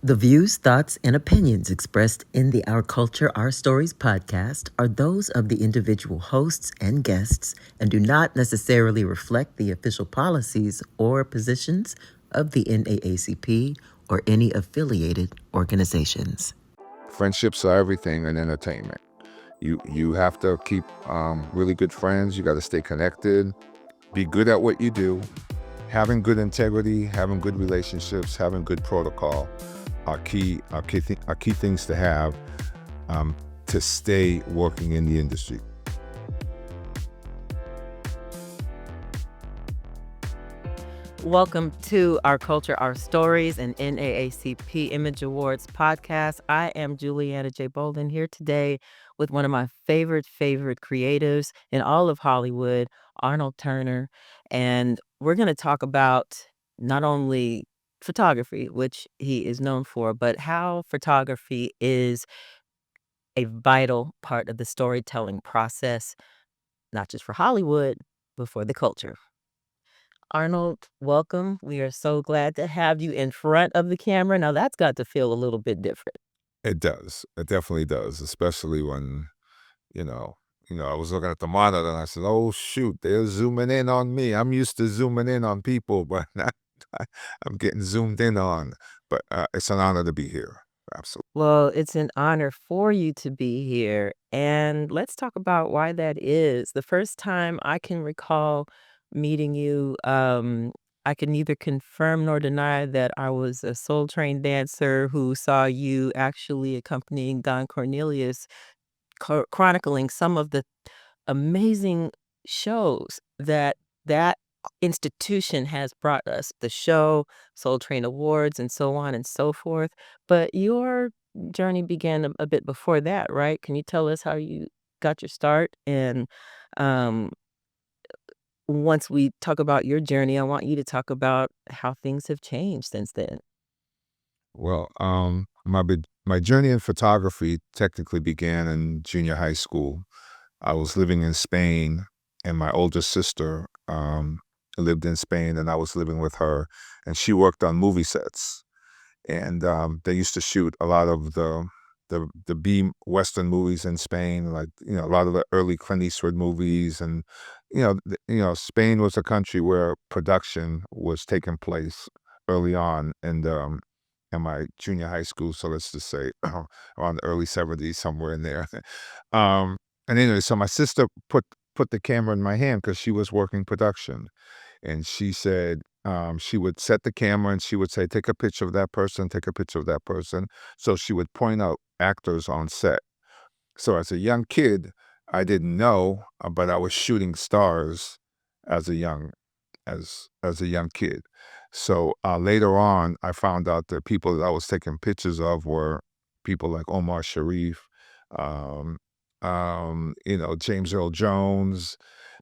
The views, thoughts, and opinions expressed in the Our Culture, Our Stories podcast are those of the individual hosts and guests and do not necessarily reflect the official policies or positions of the NAACP or any affiliated organizations. Friendships are everything in entertainment. You have to keep really good friends. You got to stay connected, be good at what you do. Having good integrity, having good relationships, having good protocol are key things to have to stay working in the industry. Welcome to Our Culture, Our Stories, and NAACP Image Awards podcast. I am Juliana J. Bolden here today with one of my favorite creatives in all of Hollywood, Arnold Turner. And we're going to talk about not only photography, which he is known for, but how photography is a vital part of the storytelling process, not just for Hollywood, but for the culture. Arnold, welcome. We are so glad to have you in front of the camera. Now that's got to feel a little bit different. It does. It definitely does, especially when, you know, I was looking at the monitor and I said, "Oh shoot, they're zooming in on me. I'm used to zooming in on people, but now I'm getting zoomed in on." But it's an honor to be here. Absolutely. Well, it's an honor for you to be here. And let's talk about why that is. The first time I can recall meeting you, I can neither confirm nor deny that I was a Soul Train dancer who saw you actually accompanying Don Cornelius chronicling some of the amazing shows that that institution has brought us, the show, Soul Train Awards, and so on and so forth. But your journey began a bit before that, right? Can you tell us how you got your start? And um, once we talk about your journey, I want you to talk about how things have changed since then. Well, my journey in photography technically began in junior high school. I was living in Spain, and my older sister lived in Spain, and I was living with her, and she worked on movie sets. And they used to shoot a lot of the B Western movies in Spain, like a lot of the early Clint Eastwood movies, and Spain was a country where production was taking place early on, and in my junior high school, so let's just say around the early '70s, somewhere in there. um, and anyway, so my sister put the camera in my hand because she was working production, and she said she would set the camera and she would say, "Take a picture of that person, take a picture of that person." So she would point out actors on set. So as a young kid, I didn't know, but I was shooting stars as a young as a young kid. So later on, I found out that people that I was taking pictures of were people like Omar Sharif, um, James Earl Jones,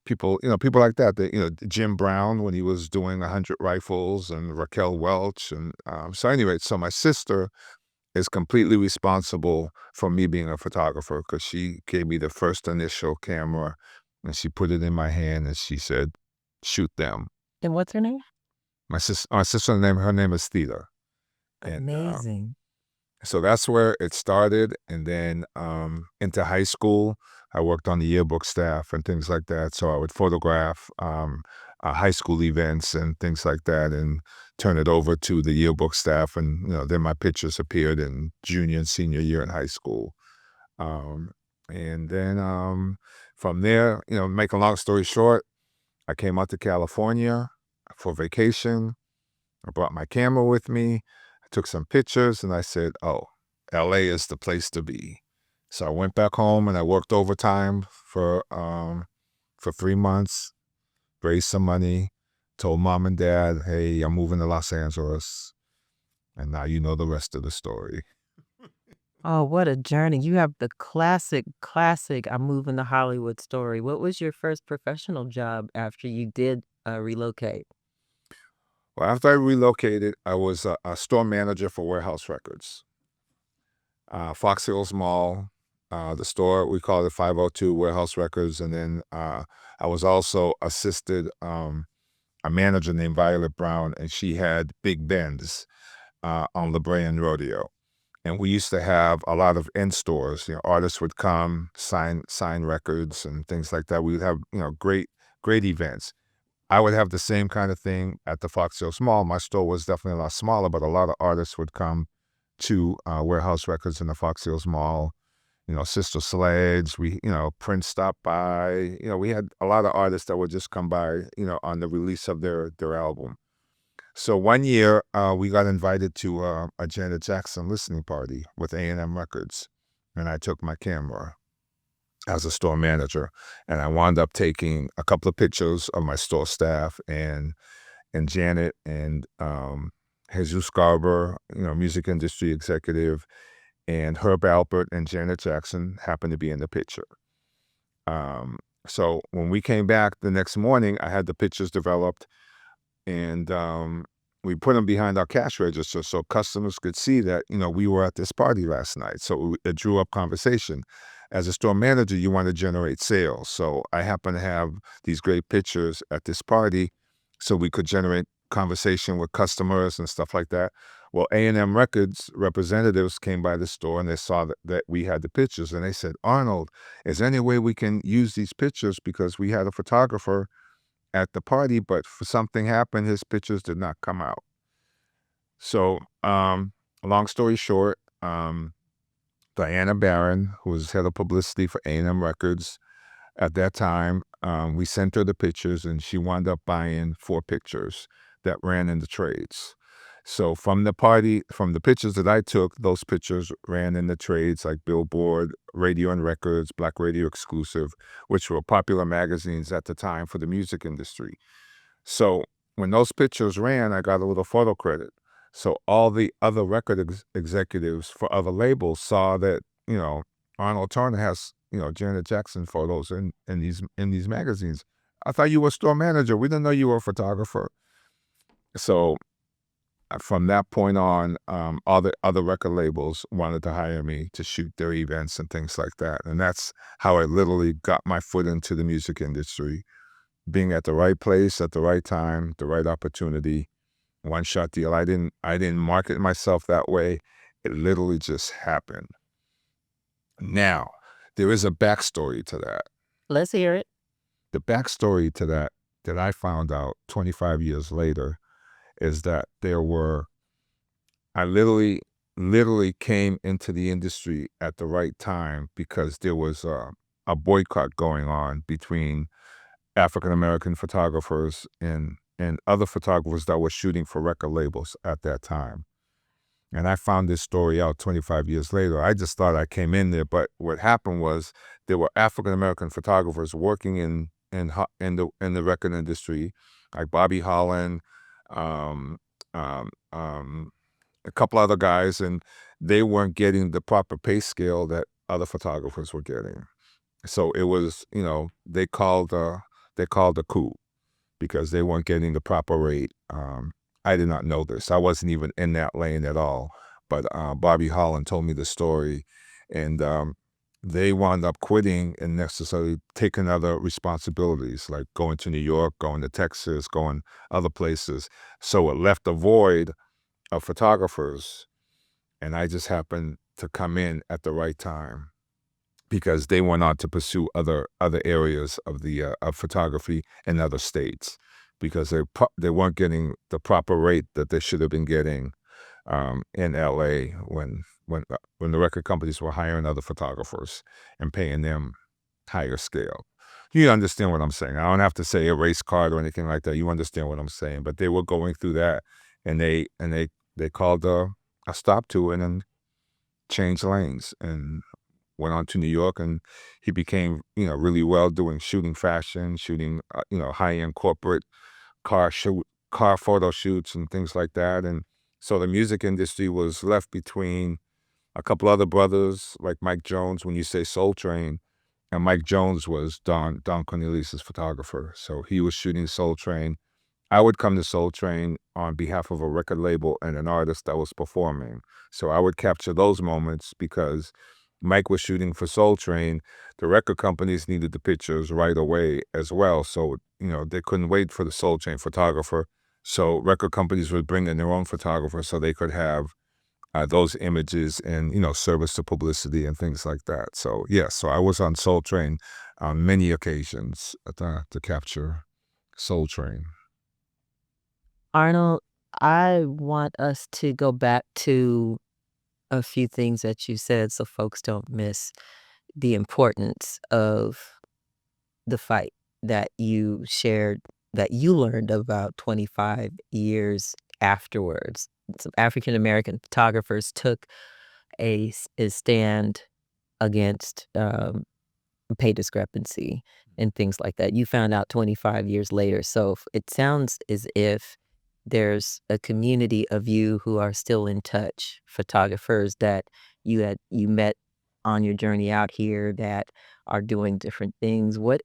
people like that. Jim Brown when he was doing 100 Rifles, and Raquel Welch, and so anyway, so my sister is completely responsible for me being a photographer because she gave me the first initial camera, and she put it in my hand and she said, "Shoot them." And what's her name? My sister name her name is Theta, and Amazing. so that's where it started. And then into high school, I worked on the yearbook staff and things like that. So I would photograph high school events and things like that, and turn it over to the yearbook staff. And then my pictures appeared in junior and senior year in high school. Um, and then from there, make a long story short, I came out to California for vacation. I brought my camera with me. I took some pictures and I said, "Oh, LA is the place to be." So I went back home and I worked overtime for 3 months, raised some money, told mom and dad, "Hey, I'm moving to Los Angeles." And now you know the rest of the story. Oh, what a journey. You have the classic I'm moving to Hollywood story. What was your first professional job after you did relocate? Well, after I relocated, I was a store manager for Warehouse Records. Fox Hills Mall, the store, we call it 502 Warehouse Records. And then I was also assisted a manager named Violet Brown, and she had Big Ben's. on La Brea and Rodeo. And we used to have a lot of in stores. Artists would come, sign records and things like that. We would have, great events. I would have the same kind of thing at the Fox Hills Mall. My store was definitely a lot smaller, but a lot of artists would come to Warehouse Records in the Fox Hills Mall. Sister Sledge. Prince stopped by. We had a lot of artists that would just come by. On the release of their album. So one year, we got invited to a Janet Jackson listening party with A&M Records, and I took my camera as a store manager, and I wound up taking a couple of pictures of my store staff and Janet and Jesus Garber, music industry executive, and Herb Alpert and Janet Jackson happened to be in the picture. So when we came back the next morning, I had the pictures developed, and we put them behind our cash register so customers could see that we were at this party last night. So it drew up conversation. As a store manager, you want to generate sales. So I happen to have these great pictures at this party, so we could generate conversation with customers and stuff like that. Well, A&M Records representatives came by the store and they saw that we had the pictures, and they said, "Arnold, is there any way we can use these pictures, because we had a photographer at the party, but for something happened, his pictures did not come out." So, long story short, Diana Barron, who was head of publicity for A&M Records at that time, we sent her the pictures, and she wound up buying 4 pictures that ran in the trades. So from the pictures that I took, those pictures ran in the trades like Billboard, Radio and Records, Black Radio Exclusive, which were popular magazines at the time for the music industry. So when those pictures ran, I got a little photo credit. So all the other record executives for other labels saw that, Arnold Turner has, Janet Jackson photos in these magazines. "I thought you were a store manager. We didn't know you were a photographer." So from that point on, other record labels wanted to hire me to shoot their events and things like that. And that's how I literally got my foot into the music industry, being at the right place at the right time, the right opportunity, one shot deal. I didn't market myself that way. It literally just happened. Now, there is a backstory to that. Let's hear it. The backstory to that I found out 25 years later is that I literally came into the industry at the right time, because there was a boycott going on between African American photographers and other photographers that were shooting for record labels at that time. And I found this story out 25 years later. I just thought I came in there, but what happened was there were African American photographers working in the record industry, like Bobby Holland, um, um, um, a couple other guys, and they weren't getting the proper pay scale that other photographers were getting. So it was, they called a coup, because they weren't getting the proper rate. I did not know this. I wasn't even in that lane at all. But Bobby Holland told me the story, and they wound up quitting and necessarily taking other responsibilities, like going to New York, going to Texas, going other places. So it left a void of photographers, and I just happened to come in at the right time, because they went on to pursue other areas of photography in other states, because they weren't getting the proper rate that they should have been getting in L.A. when the record companies were hiring other photographers and paying them higher scale. You understand what I'm saying? I don't have to say a race card or anything like that. You understand what I'm saying? But they were going through that, and they called a stop to it and changed lanes and went on to New York, and he became, really well doing shooting fashion, shooting, high-end corporate car photo shoots and things like that. And so the music industry was left between a couple other brothers like Mike Jones, when you say Soul Train, and Mike Jones was Don Cornelius's photographer. So he was shooting Soul Train. I would come to Soul Train on behalf of a record label and an artist that was performing. So I would capture those moments, because Mike was shooting for Soul Train. The record companies needed the pictures right away as well. So, they couldn't wait for the Soul Train photographer. So record companies would bring in their own photographers so they could have those images and service to publicity and things like that. So yes, so I was on Soul Train on many occasions to capture Soul Train. Arnold, I want us to go back to a few things that you said so folks don't miss the importance of the fight that you shared, that you learned about 25 years afterwards. Some African American photographers took a stand against, pay discrepancy and things like that. You found out 25 years later, so it sounds as if there's a community of you who are still in touch, photographers that you met on your journey out here that are doing different things. What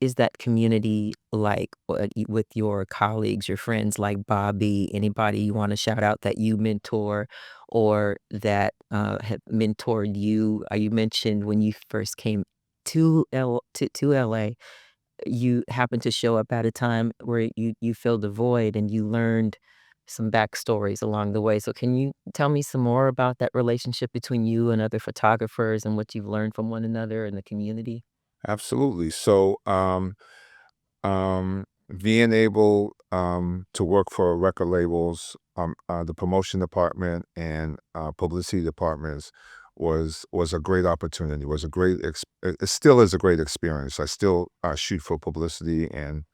is that community like, with your colleagues, your friends like Bobby? Anybody you wanna shout out that you mentor or that, have mentored you? You mentioned when you first came to LA, you happened to show up at a time where you filled the void and you learned some backstories along the way. So can you tell me some more about that relationship between you and other photographers and what you've learned from one another in the community? Absolutely. So being able to work for record labels, the promotion department and publicity departments was a great opportunity. Was a great it still is a great experience. I still shoot for publicity and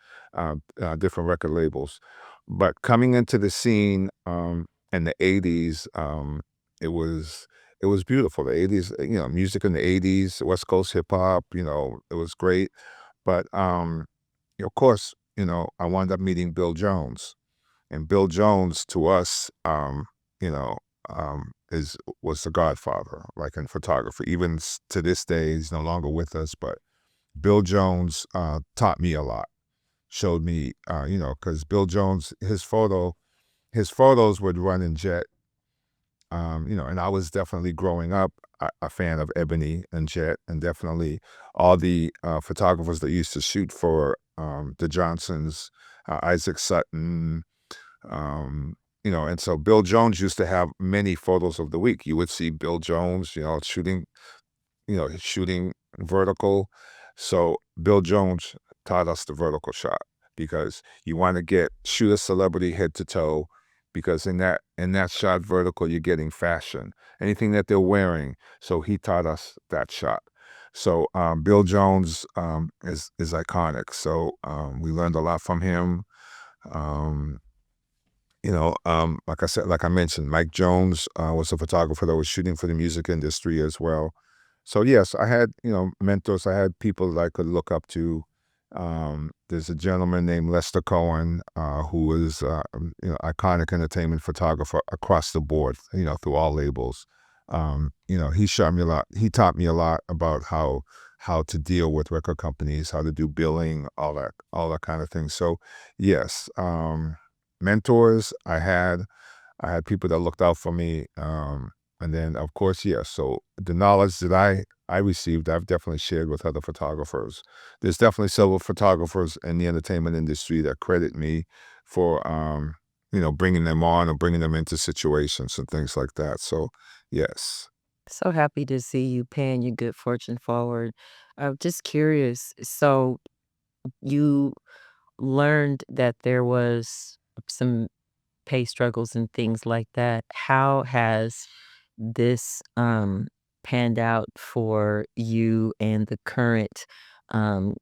different record labels, but coming into the scene in the '80s, it was it was beautiful. The '80s, music in the '80s, West Coast hip hop, it was great. But of course, I wound up meeting Bill Jones, and Bill Jones to us, you know, is was the godfather, like in photography. Even to this day, he's no longer with us, but Bill Jones taught me a lot. Showed me, because Bill Jones, his photos would run in jet. And I was definitely growing up a fan of Ebony and Jet, and definitely all the photographers that used to shoot for the Johnsons, Isaac Sutton, and so Bill Jones used to have many photos of the week. You would see Bill Jones, shooting vertical. So Bill Jones taught us the vertical shot because you want to shoot a celebrity head to toe because in that shot vertical you're getting fashion, anything that they're wearing. So he taught us that shot. So Bill Jones is iconic. So we learned a lot from him. Um, like I said, like I mentioned, Mike Jones was a photographer that was shooting for the music industry as well. So yes, I had, mentors. I had people that I could look up to. There's a gentleman named Lester Cohen, who was, iconic entertainment photographer across the board, through all labels. He showed me a lot. He taught me a lot about how to deal with record companies, how to do billing, all that kind of thing. So yes, mentors. I had people that looked out for me, and then of course, yes. So the knowledge that I received, I've definitely shared with other photographers. There's definitely several photographers in the entertainment industry that credit me for, bringing them on or bringing them into situations and things like that. So yes. So happy to see you paying your good fortune forward. I'm just curious, so you learned that there was some pay struggles and things like that. How has this, panned out for you and the current,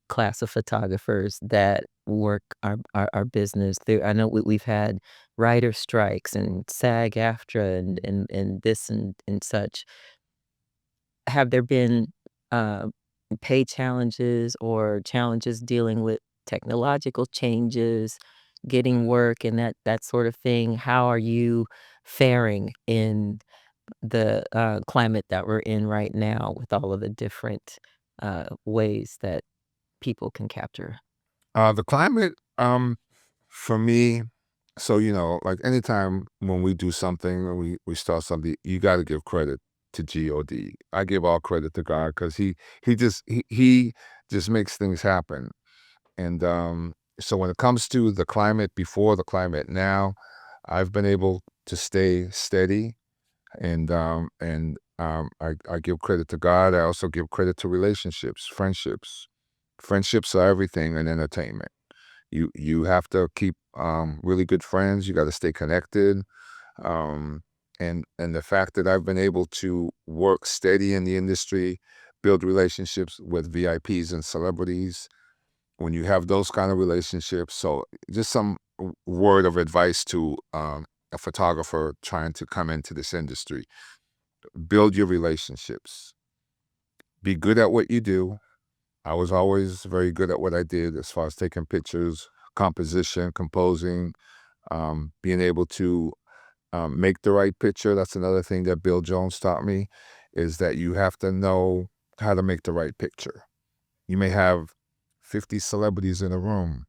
class of photographers that work our business? I know we've had writer strikes and SAG-AFTRA and this and such. Have there been, uh, pay challenges or challenges dealing with technological changes, getting work and that sort of thing? How are you faring in the, climate that we're in right now with all of the different, ways that people can capture? The climate, for me, so like anytime when we do something or we start something, you got to give credit to God. I give all credit to God because he just makes things happen. And So when it comes to the climate before, the climate now, I've been able to stay steady, and I give credit to God. I also give credit to relationships, friendships. Friendships are everything in entertainment. You have to keep really good friends. You got to stay connected. Um, and the fact that I've been able to work steady in the industry, build relationships with VIPs and celebrities, when you have those kind of relationships. So just some word of advice to a photographer trying to come into this industry: build your relationships, be good at what you do. I was always very good at what I did as far as taking pictures, composition, composing, being able to make the right picture. That's another thing that Bill Jones taught me, is that you have to know how to make the right picture. You may have 50 celebrities in a room,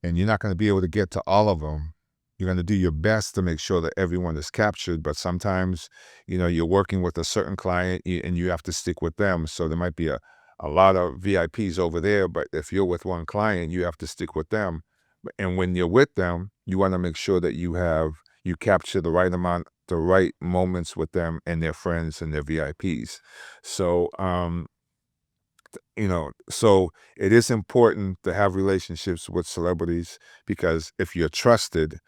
and you're not going to be able to get to all of them. You're going to do your best to make sure that everyone is captured, but sometimes, you're working with a certain client and you have to stick with them. So there might be a lot of VIPs over there, but if you're with one client, you have to stick with them. And when you're with them, you want to make sure that you capture the right amount, the right moments with them and their friends and their VIPs. So, so it is important to have relationships with celebrities, because if you're trusted,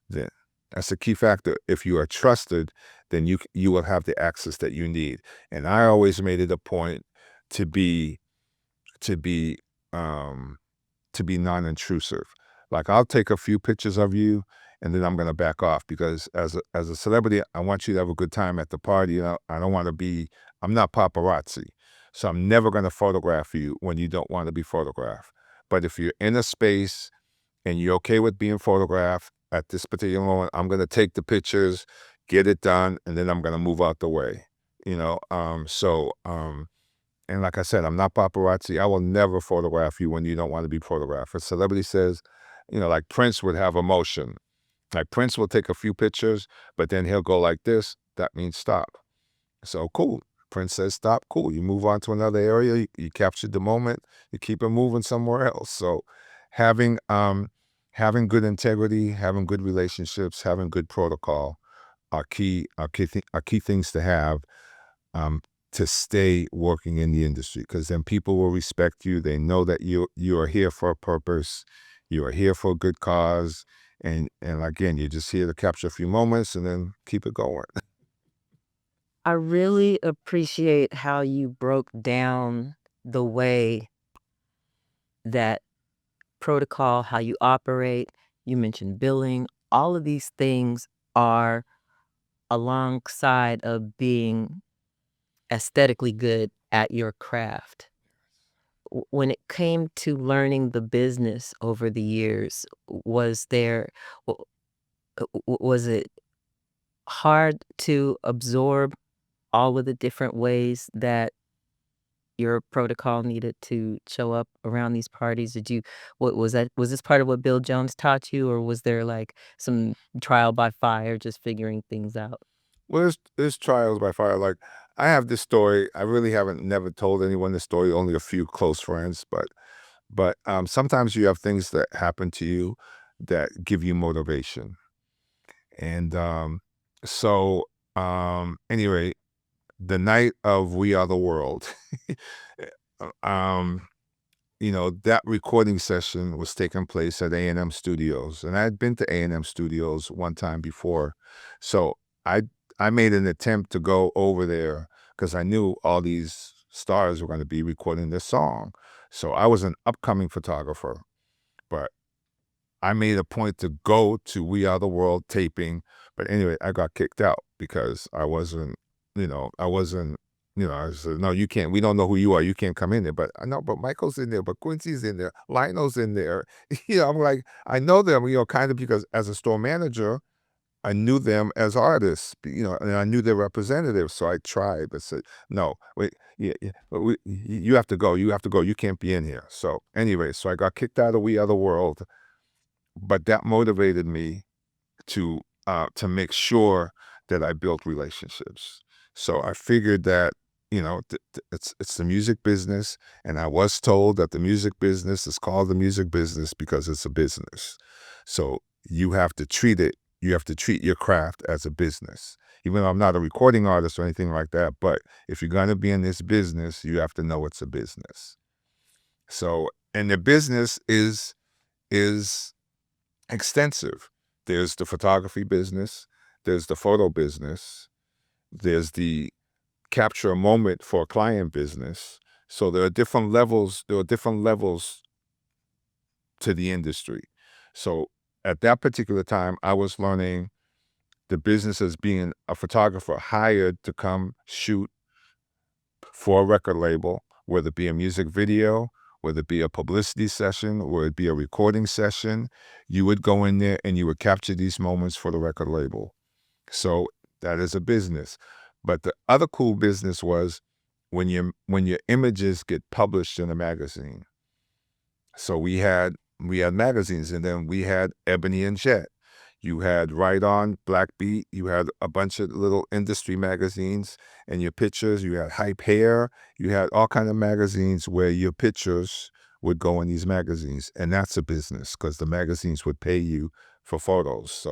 then that's a key factor. If you are trusted, then you will have the access that you need. And I always made it a point to be to be um to be non-intrusive. Like, I'll take a few pictures of you and then I'm going to back off, because as a celebrity, I want you to have a good time at the party. I don't want to be, I'm not paparazzi. So I'm never going to photograph you when you don't want to be photographed. But if you're in a space and you're okay with being photographed at this particular moment, I'm going to take the pictures, get it done, and then I'm going to move out the way. And like I said, I'm not paparazzi. I will never photograph you when you don't want to be photographed. A celebrity says, like Prince would have emotion. Like, Prince will take a few pictures, but then he'll go like this. That means stop. So cool. Prince says stop. Cool. You move on to another area. You captured the moment. You keep it moving somewhere else. So having having good integrity, having good relationships, having good protocol are key things to have, um, to stay working in the industry, because then people will respect you. They know that you are here for a purpose. You are here for a good cause. And again, you're just here to capture a few moments and then keep it going. I really appreciate how you broke down the way that protocol, how you operate. You mentioned billing. All of these things are alongside of being aesthetically good at your craft. When it came to learning the business over the years, was there w was it hard to absorb all of the different ways that your protocol needed to show up around these parties? Did you what was this part of what Bill Jones taught you, or was there, like, some trial by fire just figuring things out? Well, there's trials by fire. Like, I have this story. I really haven't never told anyone this story, only a few close friends, but sometimes you have things that happen to you that give you motivation. And anyway, the night of We Are the World, um, that recording session was taking place at A&M Studios, and I had been to A&M Studios one time before. So I I made an attempt to go over there because I knew all these stars were going to be recording this song. So I was an upcoming photographer, but I made a point to go to We Are the World taping. But anyway, I got kicked out because I wasn't, I said, no, you can't. We don't know who you are. You can't come in there. But I know, but Michael's in there, but Quincy's in there, Lionel's in there. I'm like, I know them, kind of, because as a store manager, I knew them as artists, and I knew their representatives. So I tried, but said, no, wait, yeah, yeah, but you have to go. You have to go. You can't be in here. So anyway, so I got kicked out of We Are the World, but that motivated me to make sure that I built relationships. So I figured that it's the music business, and I was told that the music business is called the music business because it's a business. So you have to treat it. You have to treat your craft as a business. Even though I'm not a recording artist or anything like that, but if you're going to be in this business, you have to know it's a business. So, and the business is extensive. There's the photography business, there's the photo business, there's the capture a moment for a client business. So there are different levels. There are different levels to the industry. So at that particular time, I was learning the business as being a photographer hired to come shoot for a record label, whether it be a music video, whether it be a publicity session, or it be a recording session. You would go in there and you would capture these moments for the record label. So that is a business. But the other cool business was when your images get published in a magazine. So we had magazines, and then we had Ebony and Jet. You had Right On, Black Beat. You had a bunch of little industry magazines, and your pictures. You had Hype Hair. You had all kind of magazines where your pictures would go in these magazines, and that's a business because the magazines would pay you for photos.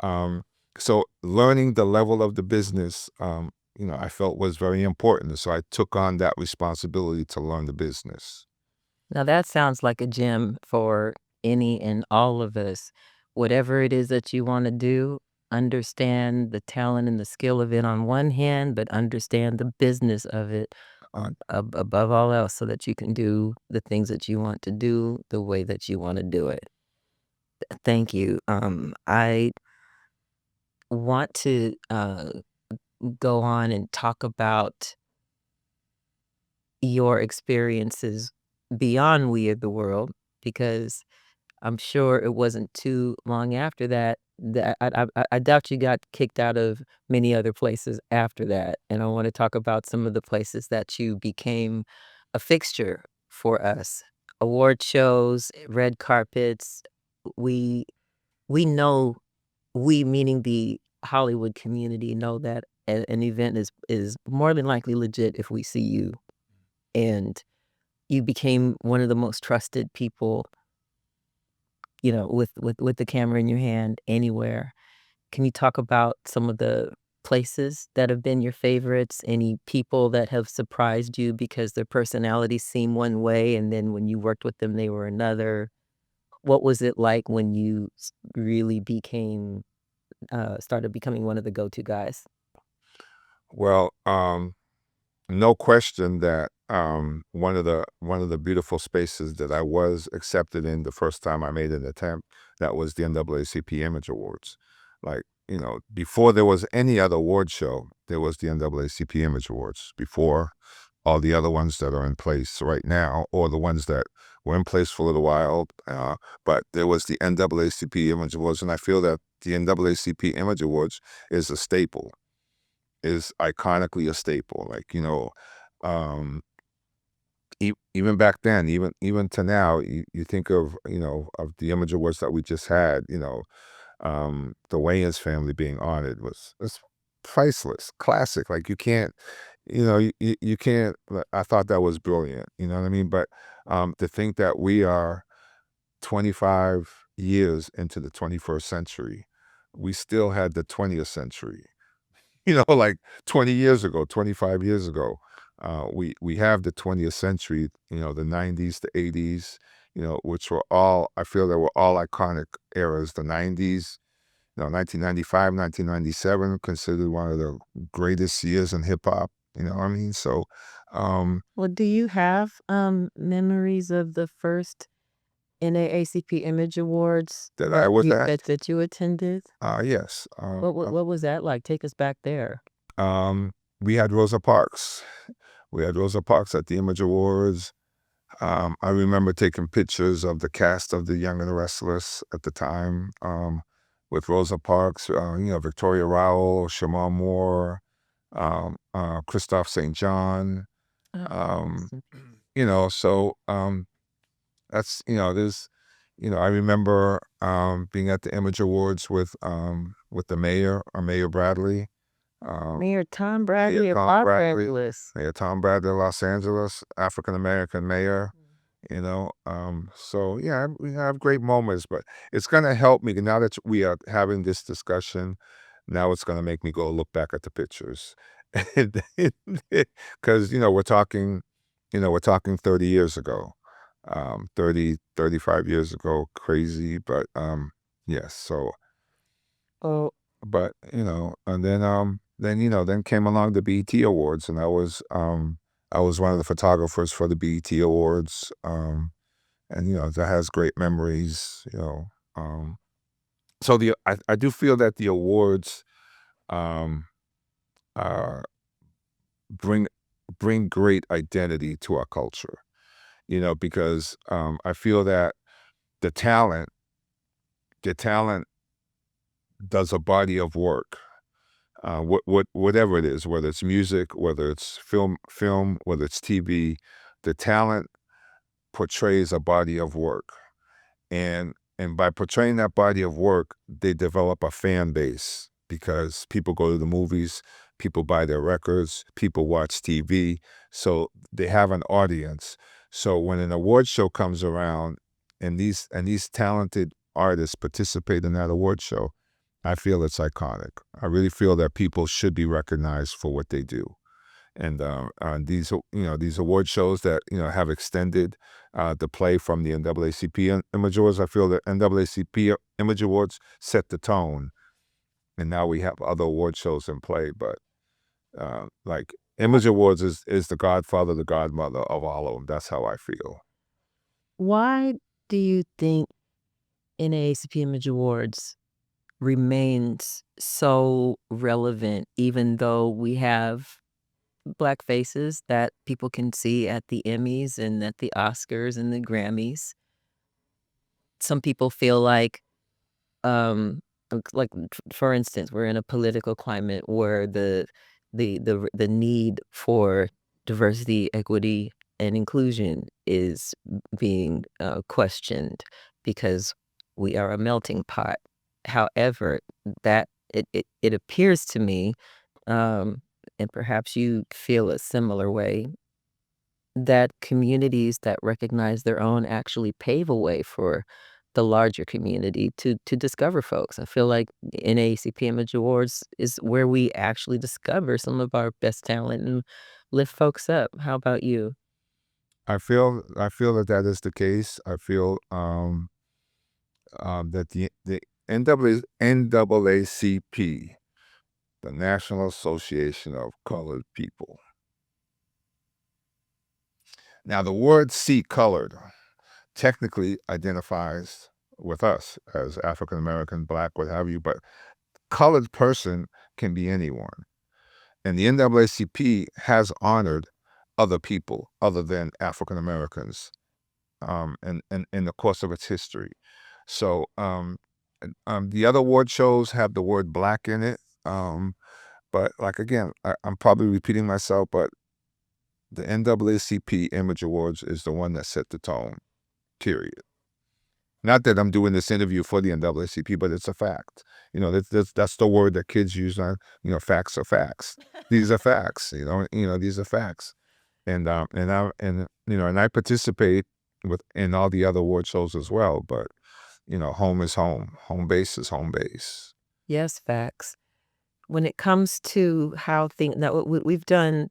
Um, so learning the level of the business, I felt was very important. So I took on that responsibility to learn the business. Now that sounds like a gem for any and all of us. Whatever it is that you wanna do, understand the talent and the skill of it on one hand, but understand the business of it on above all else so that you can do the things that you want to do the way that you wanna do it. Thank you. I want to, go on and talk about your experiences beyond We Are the World because I'm sure it wasn't too long after that that I doubt you got kicked out of many other places after that, and I wanna talk about some of the places that you became a fixture for us. Award shows, red carpets, we we know we, meaning the Hollywood community, know that an event is more than likely legit if we see you, and you became one of the most trusted people, with the camera in your hand anywhere. Can you talk about some of the places that have been your favorites? Any people that have surprised you because their personalities seem one way, and then when you worked with them, they were another? What was it like when you really started becoming one of the go-to guys? Well, no question that one of the beautiful spaces that I was accepted in the first time I made an attempt, that was the NAACP Image Awards. Like, before there was any other award show, there was the NAACP Image Awards before all the other ones that are in place right now, or the ones that were in place for a little while. But there was the NAACP Image Awards, and I feel that the NAACP Image Awards is a staple, is iconically a staple. Like, um, even back then, even to now, you think of the image awards that we just had. The Wayans family being honored was priceless, classic. Like, you can't, you can't. I thought that was brilliant. You know what I mean? But to think that we are 25 years into the 21st century, we still had the 20th century, like 20 years ago, 25 years ago. We have the 20th century, the 90s, the 80s, which were all, I feel they were all iconic eras. The 90s, 1995, 1997, considered one of the greatest years in hip hop. You know what I mean? So, um, Well, do you have, memories of the first NAACP Image Awards that I was at, that you attended? yes. What was that like? Take us back there. We had Rosa Parks. We had Rosa Parks at the Image Awards. I remember taking pictures of the cast of The Young and the Restless at the time, with Rosa Parks, Victoria Rowell, Shamar Moore, Christoph St. John. Oh, Um, awesome. so I remember being at the Image Awards with the mayor, Mayor Bradley. Um, Mayor Tom Mayor Bradley of Tom Los Bradley, Angeles. Mayor Tom Bradley of Los Angeles, African American mayor. So yeah, we have great moments, but it's gonna help me now that we are having this discussion. Now it's gonna make me go look back at the pictures, because we're talking 30 years ago, 30, 35 years ago, crazy, but yes. So, Oh, but then came along the BET Awards, and I was one of the photographers for the BET Awards. And that has great memories. Um, so I do feel that the awards um, uh, bring bring great identity to our culture. Because I feel that the talent the talent does a body of work. Whatever it is, whether it's music, whether it's film, whether it's TV, the talent portrays a body of work. And by portraying that body of work, they develop a fan base because people go to the movies, people buy their records, people watch TV, so they have an audience. So when an award show comes around and these talented artists participate in that award show, I feel it's iconic. I really feel that people should be recognized for what they do. And these award shows that have extended the play from the NAACP Image Awards. I feel that NAACP Image Awards set the tone, and now we have other award shows in play. But like Image Awards is the godfather, the godmother of all of them. That's how I feel. why do you think NAACP Image Awards remains so relevant even though we have Black faces that people can see at the Emmys and at the Oscars and the Grammys? Some people feel um, for instance, we're in a political climate where the need for diversity, equity, and inclusion is being, questioned because we are a melting pot. However, that it appears to me, um, and perhaps you feel a similar way, that communities that recognize their own actually pave a way for the larger community to discover folks. I feel like NAACP Image Awards is where we actually discover some of our best talent and lift folks up. How about you? I feel that that is the case. I feel that the NAACP, the National Association of Colored People. Now, the word "C colored" technically identifies with us as African American, Black, what have you, but colored person can be anyone. And the NAACP has honored other people other than African Americans in the course of its history. So the other award shows have the word Black in it. But like again, I'm probably repeating myself, but the NAACP Image Awards is the one that set the tone, period. Not that I'm doing this interview for the NAACP, but it's a fact. That's the word that kids use now. Facts are facts. These are facts. These are facts. And I participate in all the other award shows as well. But home is home. Home base is home base. Yes, facts. When it comes to how things that we've done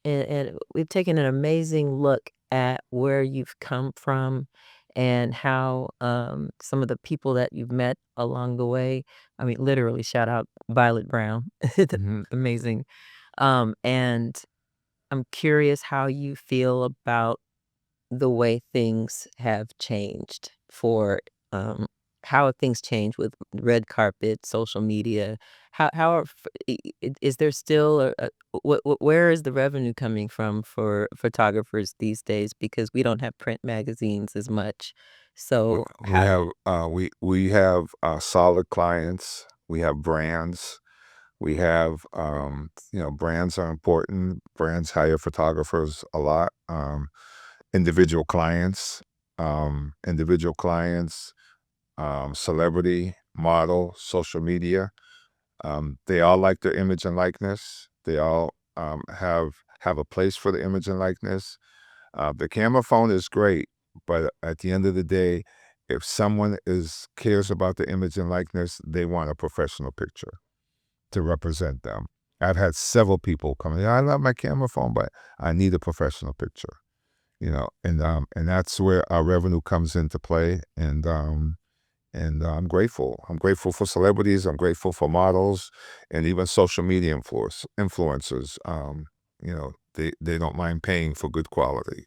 and we've taken an amazing look at where you've come from and how, some of the people that you've met along the way, I mean, literally shout out Violet Brown. It's Mhm. amazing. And I'm curious how you feel about the way things have changed for, how have things changed with red carpet, social media? How are is there still where is the revenue coming from for photographers these days? Because we don't have print magazines as much. We So, we have we have solid clients. We have brands. We have brands are important. Brands hire photographers a lot. Individual clients, celebrity, model, social media. They all like their image and likeness. They all have a place for the image and likeness. The camera phone is great, but at the end of the day, if someone is cares about the image and likeness, they want a professional picture to represent them. I've had several people come, yeah, I love my camera phone, but I need a professional picture, and that's where our revenue comes into play. And I'm grateful. I'm grateful for celebrities. I'm grateful for models, and even social media influencers. They don't mind paying for good quality.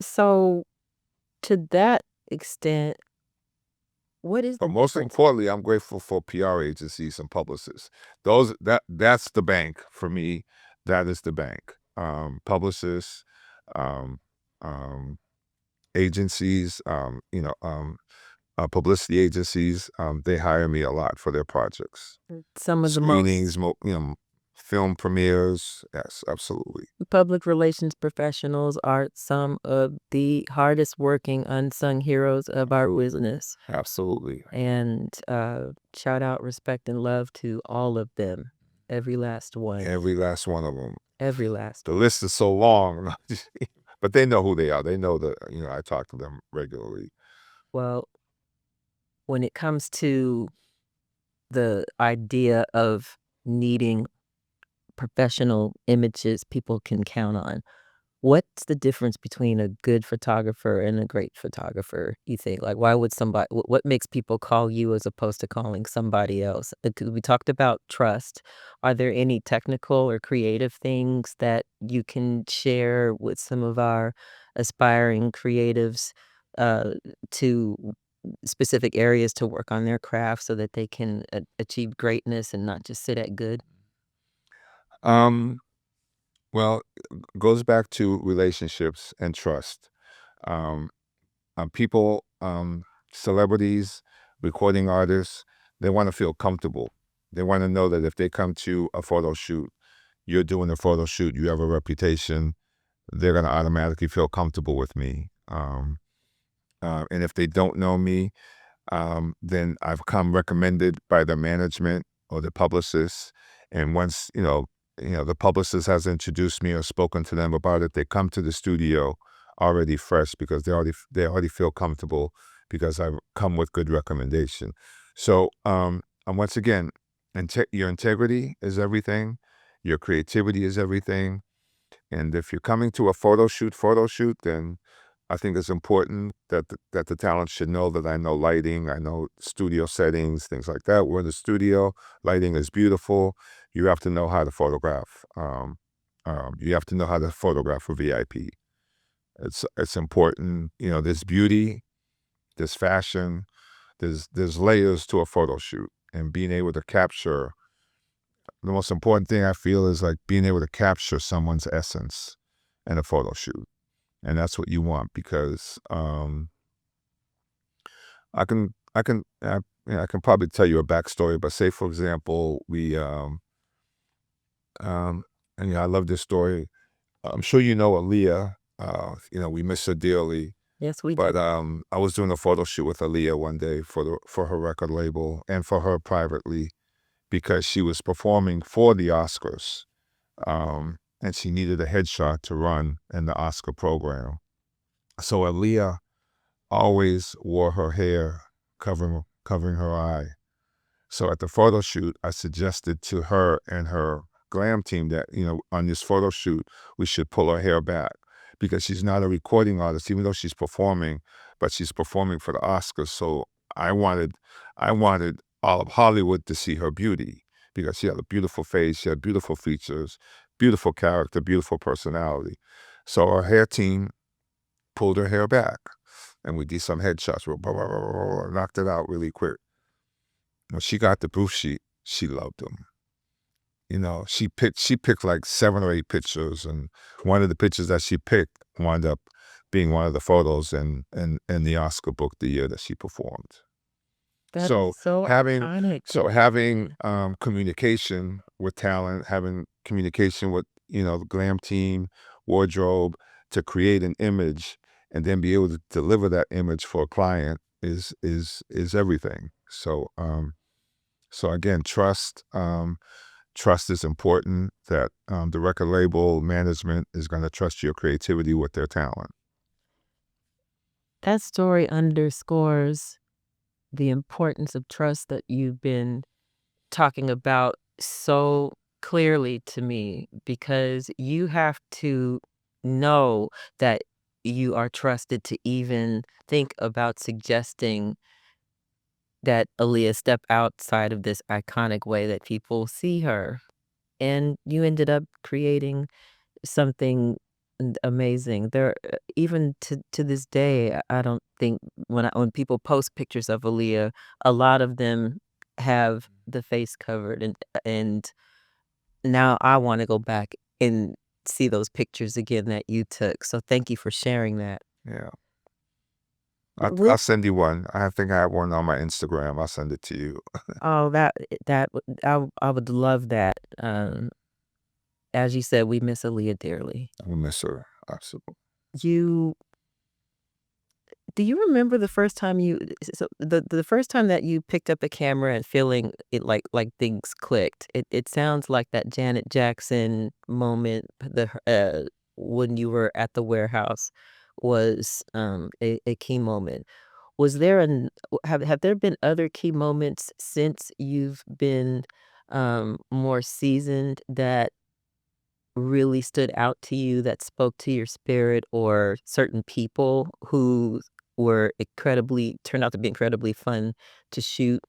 So, to that extent, what is But the most difference? importantly, I'm grateful for PR agencies and publicists. That's the bank for me. That is the bank. Publicists, um, um, agencies, publicity agencies. They hire me a lot for their projects, Some of the most screenings, film premieres. Yes, absolutely, public relations professionals are some of the hardest working unsung heroes of our business. absolutely. And shout out, respect, and love to all of them. Every last one. Every last one of them. Every last The one. list is so long, but they know who they are. They know that I talk to them regularly. Well, when it comes to the idea of needing professional images people can count on, what's the difference between a good photographer and a great photographer, you think? Like, why would somebody what makes people call you as opposed to calling somebody else? 'Cause we talked about trust. Are there any technical or creative things that you can share with some of our aspiring creatives, uh, to specific areas to work on their craft so that they can achieve greatness and not just sit at good? Um, well, goes back to relationships and trust. Um, People, celebrities, recording artists, they want to feel comfortable. They want to know that if they come to a photo shoot, you're doing a photo shoot, you have a reputation, they're going to automatically feel comfortable with me. And if they don't know me, then I've come recommended by the management or the publicist. And once the publicist has introduced me or spoken to them about it, they come to the studio already fresh because they already feel comfortable because I've come with good recommendation. So, and once again, your integrity is everything. Your creativity is everything. And if you're coming to a photo shoot, then I think it's important that the talent should know that I know lighting, I know studio settings, things like that. We're in the studio, lighting is beautiful. You have to know how to photograph. You have to know how to photograph a VIP. It's important. There's beauty, there's fashion, there's layers to a photo shoot, and being able to capture the most important thing I feel is like being able to capture someone's essence in a photo shoot. And that's what you want because I can probably tell you a backstory, but say for example, um, and I love this story. I'm sure you know Aaliyah. We miss her dearly. Yes, we do. But I was doing a photo shoot with Aaliyah one day for her record label and for her privately because she was performing for the Oscars, and she needed a headshot to run in the Oscar program. So Aaliyah always wore her hair covering her eye. So at the photo shoot, I suggested to her and her glam team that, on this photo shoot, we should pull her hair back because she's not a recording artist, even though she's performing, but she's performing for the Oscars. So I wanted, I wanted all of Hollywood to see her beauty because she had a beautiful face, she had beautiful features, beautiful character, beautiful personality. So our hair team pulled her hair back and we did some headshots. We knocked it out really quick. When she got the proof sheet, she loved them. She picked like 7 or 8 pictures, and one of the pictures that she picked wound up being one of the photos in the Oscar book the year that she performed. That is So so having iconic. so having communication with talent, having communication with the glam team, wardrobe to create an image, and then be able to deliver that image for a client is everything. So again, trust is important. That the record label management is going to trust your creativity with their talent. That story underscores the importance of trust that you've been talking about so clearly to me, because you have to know that you are trusted to even think about suggesting that Aaliyah step outside of this iconic way that people see her. And you ended up creating something amazing. Even to this day, I don't think when people post pictures of Aaliyah, a lot of them have the face covered, and now I wanna go back and see those pictures again that you took, so thank you for sharing that. Yeah, I'll With send you one. I think I have one on my Instagram. I'll send it to you. Oh, that would I would love that. As you said, we miss Aaliyah dearly. I will miss her. Absolutely. You Do you remember the first time the first time that you picked up a camera and feeling it like things clicked? It sounds like that Janet Jackson moment, when you were at the warehouse was, a key moment. Was there an have there been other key moments since you've been, more seasoned that really stood out to you, that spoke to your spirit, or certain people who were incredibly turned out to be incredibly fun to shoot?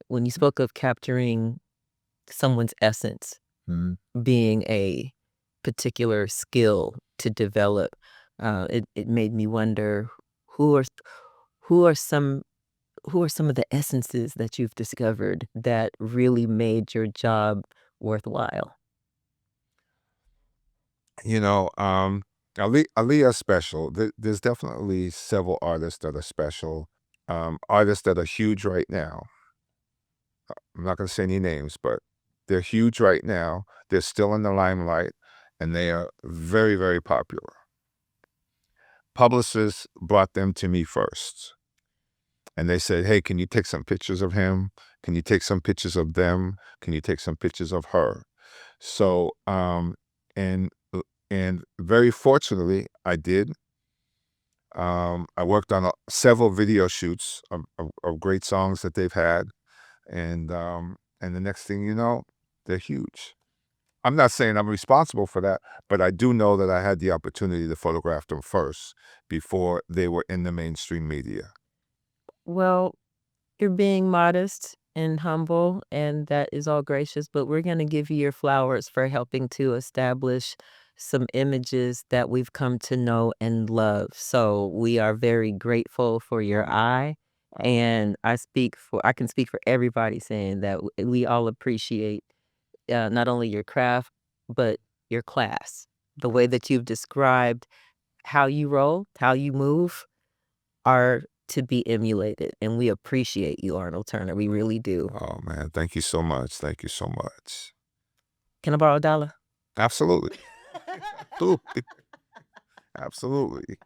When you spoke of capturing someone's essence Mhm. being a particular skill to develop, it made me wonder who are who are some who are some of the essences that you've discovered that really made your job worthwhile? You know, Aaliyah's special. There's definitely several artists that are special. Artists that are huge right now. I'm not going to say any names, but they're huge right now. They're still in the limelight, and they are very, very popular. Publicists brought them to me first, and they said, "Hey, can you take some pictures of him? Can you take some pictures of them? Can you take some pictures of her?" So, and and very fortunately, I did. I worked on several video shoots of great songs that they've had, and the next thing you know, they're huge. I'm not saying I'm responsible for that, but I do know that I had the opportunity to photograph them first before they were in the mainstream media. Well, you're being modest and humble, and that is all gracious, but we're gonna give you your flowers for helping to establish some images that we've come to know and love. So we are very grateful for your eye, and I can speak for everybody saying that we all appreciate, not only your craft, but your class. The way that you've described how you roll, how you move, are to be emulated, and we appreciate you, Arnold Turner, we really do. Oh man, thank you so much. Thank you so much. Can I borrow a dollar? Absolutely. Absolutely. Absolutely.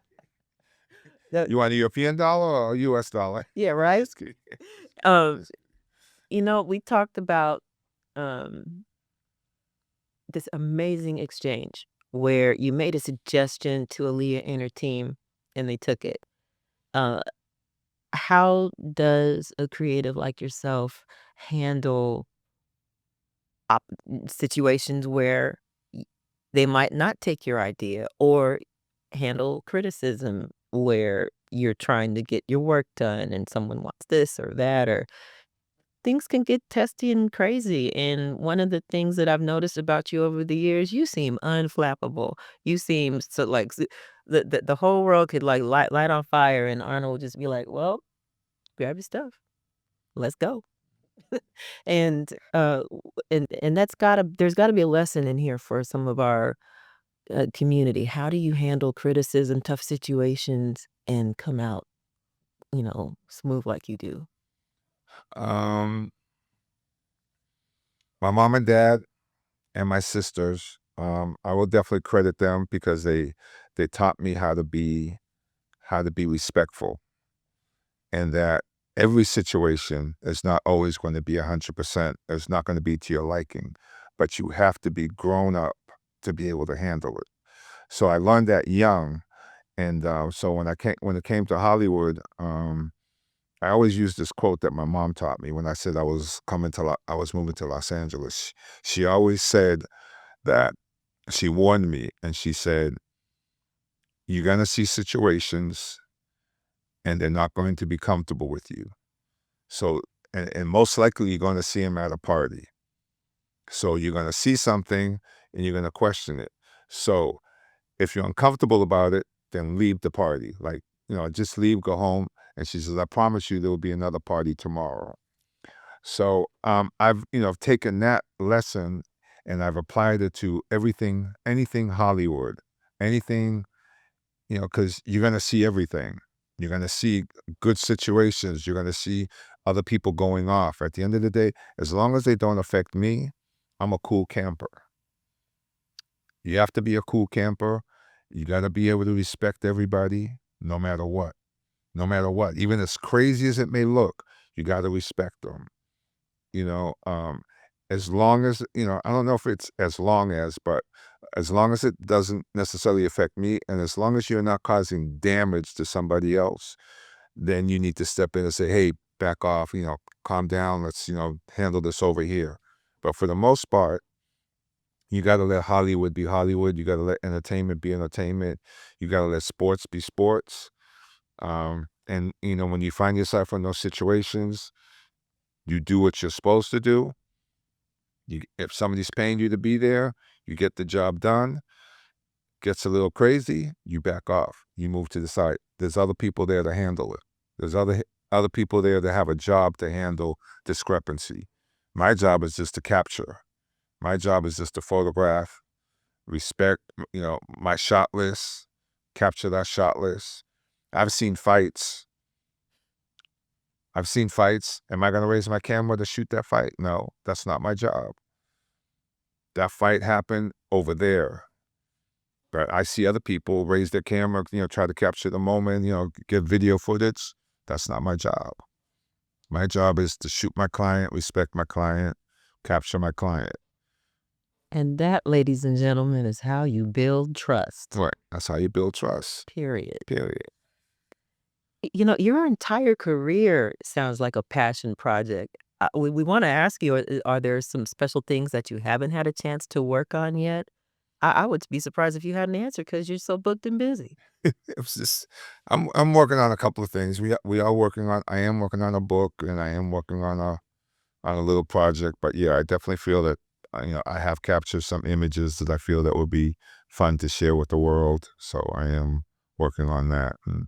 That You want a European dollar or a US dollar? Yeah, right? Just kidding. Um, we talked about, um, this amazing exchange where you made a suggestion to Aaliyah and her team, and they took it. Uh, how does a creative like yourself handle situations where they might not take your idea, or handle criticism where you're trying to get your work done and someone wants this or that, or things can get testy and crazy. And one of the things that I've noticed about you over the years, you seem unflappable. You seem so like the whole world could like light on fire, and Arnold would just be like, "Well, grab your stuff, let's go." And that's gotta there's gotta be a lesson in here for some of our community. How do you handle criticism, tough situations, and come out, smooth like you do? Um, my mom and dad and my sisters, I will definitely credit them because they taught me how to be respectful, and that every situation is not always going to be 100%. It's not going to be to your liking, but you have to be grown up to be able to handle it. So I learned that young, and so when it came to Hollywood, I always use this quote that my mom taught me when I said I was moving to Los Angeles. She always said that she warned me, and she said, "You're gonna see situations, and they're not going to be comfortable with you. So, and most likely you're going to see them at a party. So you're going to see something, and you're going to question it. So if you're uncomfortable about it, then leave the party. Like, just leave, go home." And she says, "I promise you there will be another party tomorrow." So I've taken that lesson, and I've applied it to everything, anything Hollywood, anything, because you're gonna see everything. You're gonna see good situations. You're gonna see other people going off. At the end of the day, as long as they don't affect me, I'm a cool camper. You have to be a cool camper. You got to be able to respect everybody, no matter what. No matter what, even as crazy as it may look, you got to respect them. You know, as long as I don't know if it's as long as, but as long as it doesn't necessarily affect me, and as long as you're not causing damage to somebody else, then you need to step in and say, "Hey, back off, calm down, let's, handle this over here." But for the most part, you got to let Hollywood be Hollywood. You got to let entertainment be entertainment. You got to let sports be sports. And when you find yourself in those situations, you do what you're supposed to do. If somebody's paying you to be there, you get the job done. Gets a little crazy, you back off. You move to the side. There's other people there to handle it. There's other people there that have a job to handle discrepancy. My job is just to capture. My job is just to photograph, respect, my shot list, capture that shot list. I've seen fights. I've seen fights. Am I going to raise my camera to shoot that fight? No, that's not my job. That fight happened over there. But I see other people raise their camera, try to capture the moment, get video footage. That's not my job. My job is to shoot my client, respect my client, capture my client. And that, ladies and gentlemen, is how you build trust, Right. That's how you build trust. period. Period. Your entire career sounds like a passion project. We wanna ask you, are there some special things that you haven't had a chance to work on yet? I would be surprised if you had an answer because 'cause you're so booked and busy. It was just I'm working on a couple of things. We are working on I am working on a book, and I am working on a little project. But yeah, I definitely feel that I have captured some images that I feel that would be fun to share with the world. So I am working on that, and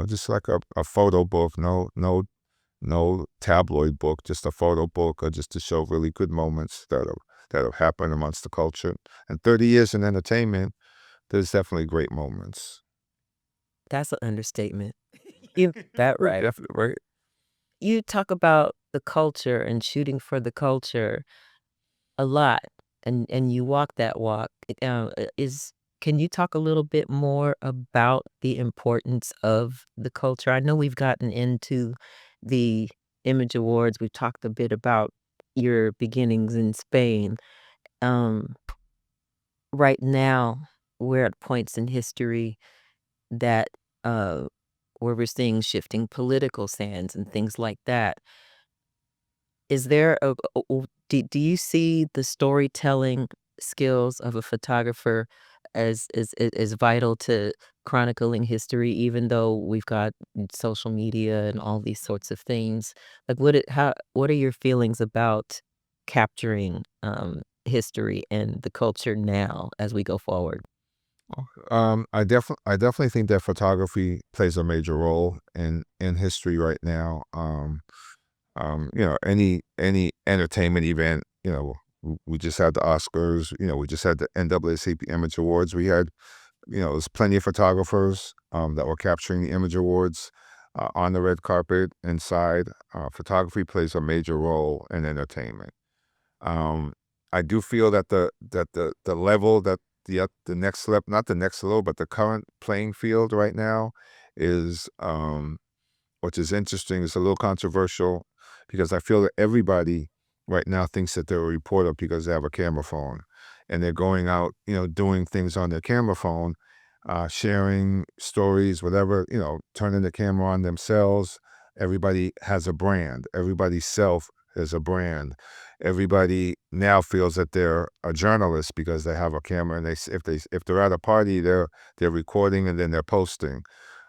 just like a photo book, no tabloid book, just a photo book, or just to show really good moments that have happened amongst the culture. And 30 years in entertainment, there's definitely great moments. That's an understatement. You that right. Definitely, right? You talk about the culture and shooting for the culture a lot, and you walk that walk. Is Can you talk a little bit more about the importance of the culture? I know we've gotten into the Image Awards. We've talked a bit about your beginnings in Spain. Um, right now, we're at points in history that uh, where we're seeing shifting political sands and things like that. Is there do you see the storytelling skills of a photographer as vital to chronicling history, even though we've got social media and all these sorts of things? Like, what are your feelings about capturing, history and the culture now as we go forward? I definitely think that photography plays a major role in history right now. Any entertainment event, we just had the Oscars, we just had the NAACP Image Awards. We had, there's plenty of photographers that were capturing the Image Awards on the red carpet inside. Photography plays a major role in entertainment. Um, I do feel that the level that the next level, not the next level, but the current playing field right now is which is interesting. It's a little controversial because I feel that everybody right now thinks that they're a reporter because they have a camera phone, and they're going out, doing things on their camera phone, sharing stories, whatever, turning the camera on themselves. Everybody has a brand. Everybody's self is a brand. Everybody now feels that they're a journalist because they have a camera, and if they're at a party, they're recording and then they're posting.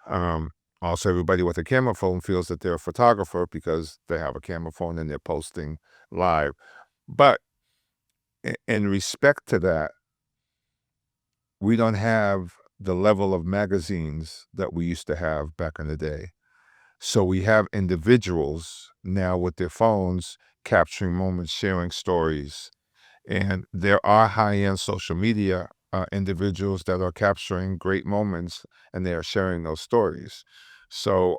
Um, Also, everybody with a camera phone feels that they're a photographer because they have a camera phone and they're posting live. But in respect to that, we don't have the level of magazines that we used to have back in the day. So we have individuals now with their phones capturing moments, sharing stories. And there are high-end social media individuals that are capturing great moments, and they are sharing those stories. So,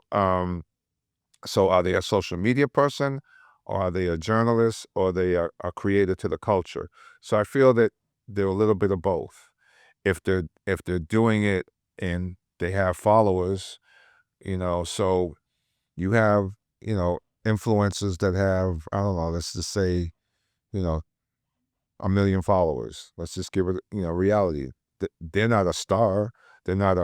so are they a social media person, or are they a journalist, or they are a creator to the culture? So I feel that they're a little bit of both. If they're doing it and they have followers, so you have, influencers that have, I don't know, let's just say, you know, a million followers. Let's just give it, reality. They're not a star. They're not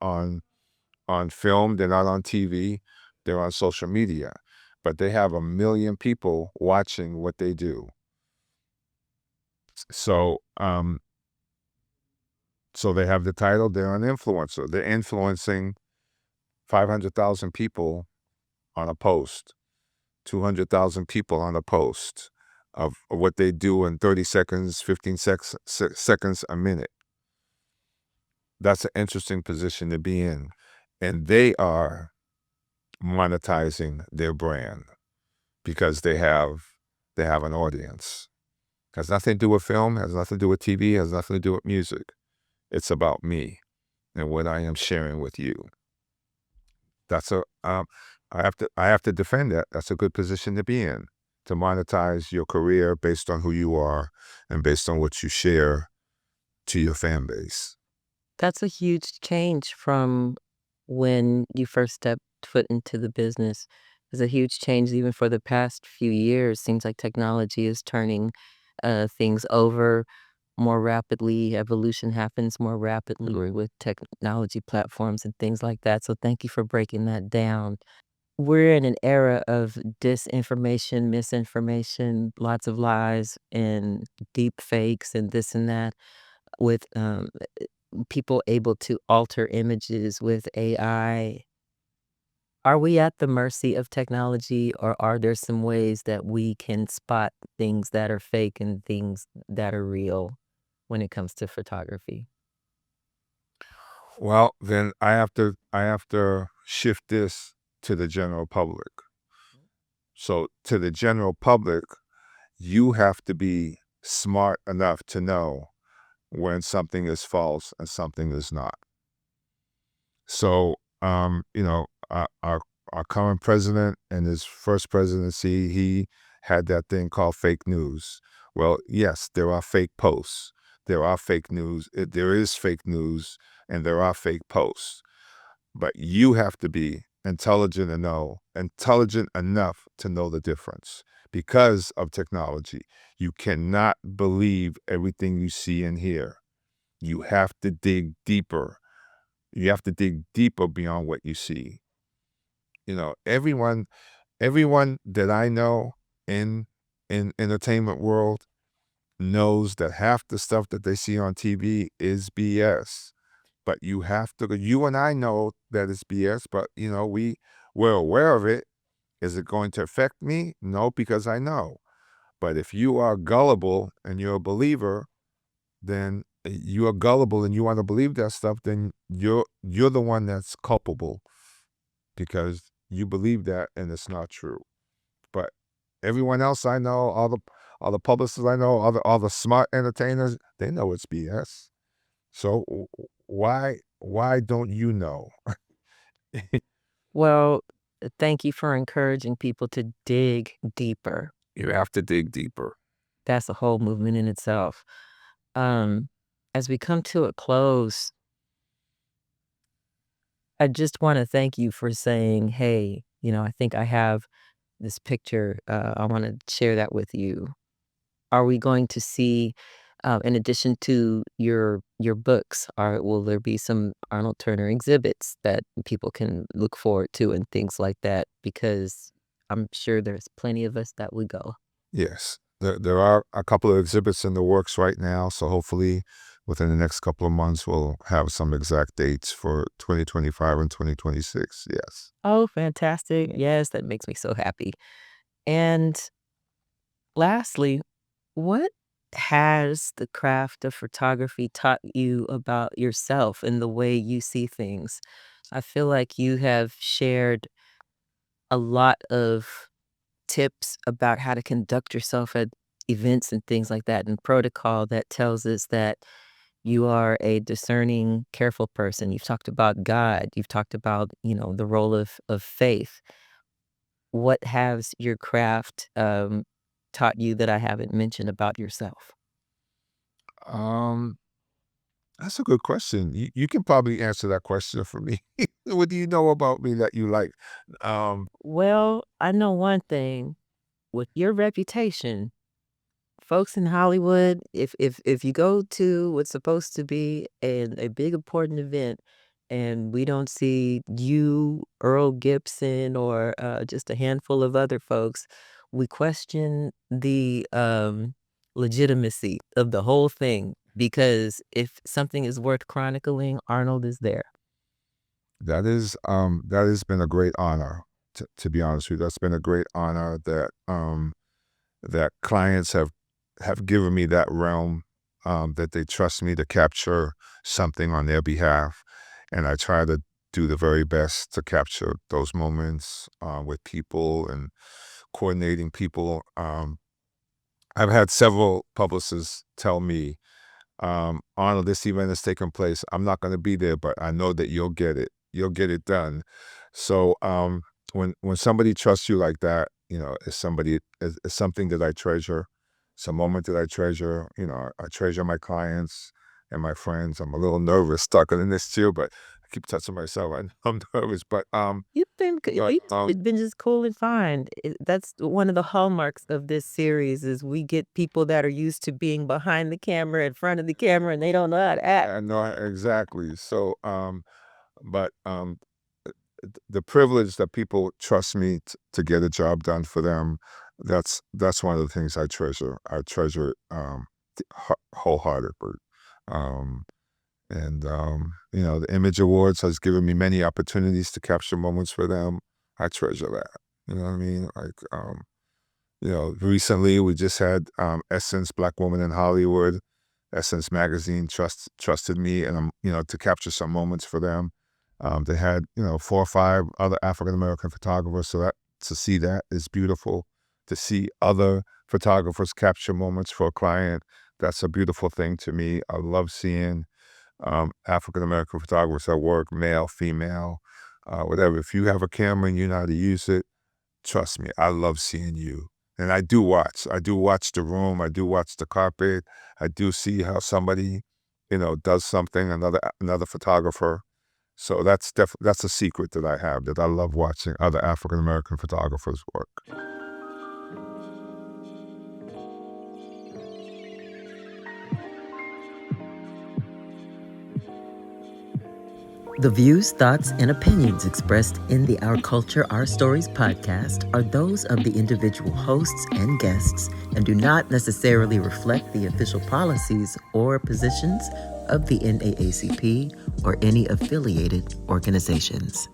on film. They're not on TV. They're on social media, but they have a million people watching what they do. So, so they have the title. They're an influencer. They're influencing 500,000 people on a post, 200,000 people on a post of what they do in 30 seconds, 15 seconds, a minute. That's an interesting position to be in. And they are monetizing their brand because they have an audience. Has nothing to do with film, has nothing to do with TV, has nothing to do with music. It's about me and what I am sharing with you. That's a I have to defend that. That's a good position to be in, to monetize your career based on who you are and based on what you share to your fan base. That's a huge change from when you first stepped foot into the business. It's a huge change even for the past few years. Seems like technology is turning things over more rapidly. Evolution happens more rapidly with technology platforms and things like that. So thank you for breaking that down. We're in an era of disinformation, misinformation, lots of lies and deep fakes and this and that with people able to alter images with AI. Are we at the mercy of technology, or are there some ways that we can spot things that are fake and things that are real when it comes to photography? Well, then I have to shift this to the general public. So to the general public, you have to be smart enough to know when something is false and something is not. So, our current president and his first presidency, he had that thing called fake news. Well, yes, there are fake posts. There are fake news. There is fake news, and there are fake posts. But you have to be intelligent enough to know the difference because of technology. You cannot believe everything you see and hear. You have to dig deeper. You have to dig deeper beyond what you see. Everyone that I know in entertainment world knows that half the stuff that they see on TV is BS. But you and I know that it's BS, but we're aware of it. Is it going to affect me? No, because I know. But if you are gullible and you're a believer, then you are gullible and you want to believe that stuff, then you're the one that's culpable because you believe that and it's not true. But everyone else I know, all the publicists I know, all the smart entertainers, they know it's BS. So why don't you know? Well, thank you for encouraging people to dig deeper. You have to dig deeper. That's a whole movement in itself. Um, as we come to a close, I just wanna thank you for saying, "Hey, I think I have this picture, I wanna share that with you." Are we going to see, in addition to your books, will there be some Arnold Turner exhibits that people can look forward to and things like that? Because I'm sure there's plenty of us that would go. Yes, there are a couple of exhibits in the works right now, so hopefully within the next couple of months, we'll have some exact dates for 2025 and 2026. Yes. Oh, fantastic. Yes, that makes me so happy. And lastly, what has the craft of photography taught you about yourself and the way you see things? I feel like you have shared a lot of tips about how to conduct yourself at events and things like that, and protocol that tells us that you are a discerning, careful person. You've talked about God. You've talked about, the role of faith. What has your craft taught you that I haven't mentioned about yourself? Um, that's a good question. You can probably answer that question for me. What do you know about me that you like? Um, Well, I know one thing. With your reputation, folks in Hollywood, if you go to what's supposed to be a big important event and we don't see you, Earl Gibson, or just a handful of other folks, we question the legitimacy of the whole thing because if something is worth chronicling, Arnold is there. that has been a great honor, to be honest with you. That's been a great honor that clients have given me that realm, that they trust me to capture something on their behalf, and I try to do the very best to capture those moments with people and coordinating people. I've had several publicists tell me, Arnold, this event is taking place. I'm not going to be there, but I know that you'll get it. You'll get it done. So when somebody trusts you like that, is something that I treasure. It's a moment that I treasure. I treasure my clients and my friends. I'm a little nervous talking in this too, but I keep touching myself. I'm nervous, but You've been just cool and fine. That's one of the hallmarks of this series is we get people that are used to being behind the camera, in front of the camera, and they don't know how to act. I know exactly. So, but the privilege that people trust me to get a job done for them, that's one of the things I treasure. I treasure it wholeheartedly. Um, and the Image Awards has given me many opportunities to capture moments for them. I treasure that. You know what I mean? Recently we just had Essence Black Woman in Hollywood. Essence magazine trusted me, and to capture some moments for them. They had 4 or 5 other African American photographers, so that to see that is beautiful. To see other photographers capture moments for a client, that's a beautiful thing to me. I love seeing African American photographers at work, male, female, whatever. If you have a camera and you know how to use it, trust me, I love seeing you. And I do watch. I do watch the room. I do watch the carpet. I do see how somebody, does something, another photographer. So that's a secret that I have, that I love watching other African American photographers work. The views, thoughts, and opinions expressed in the Our Culture, Our Stories podcast are those of the individual hosts and guests and do not necessarily reflect the official policies or positions of the NAACP or any affiliated organizations.